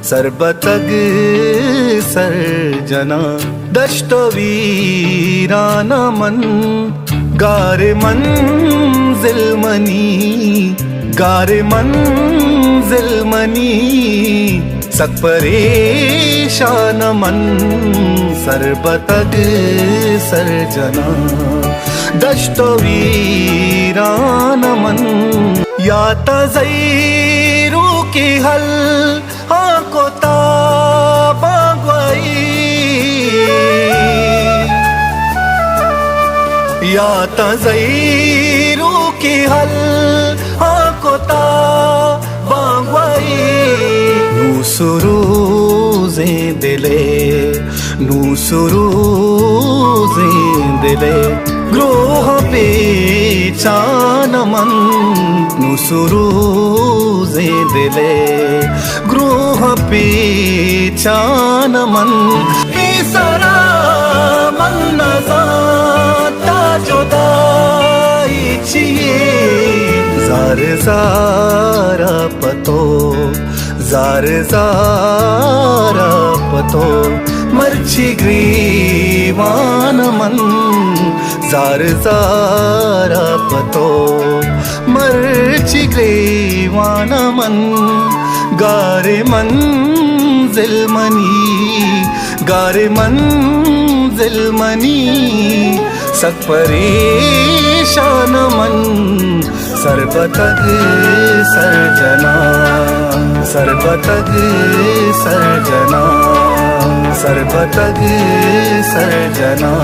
सरबतग सर्जना दष्ट वीरान मन गारे मंजिल मनी गारे मंजिल मनी सक परेशान मन सरबतग सर्जना दष्ट वीरान मन या तज़ैरू की हल को ताबागवाई या तज़ैरू की हल को ताबागवाई नू सुरूज़े दिले नू सुरूज़े दिले ग्रोह पेचान मन नू सुरूज़े दिले ग्रोह पेचान मन सरा मन नजाता जुदाई चिये जार ज़ारा पतो जार ज़ारा पतो मर्ची ग्रीवान मन जार ज़ारा पतो मर्ची ग्रीवान मन गारे मंजिल मनी गारे मंजिल मनी सक परेशान मन सरबतग सर्जना सरबतग सर्जना सरबतग सर्जना।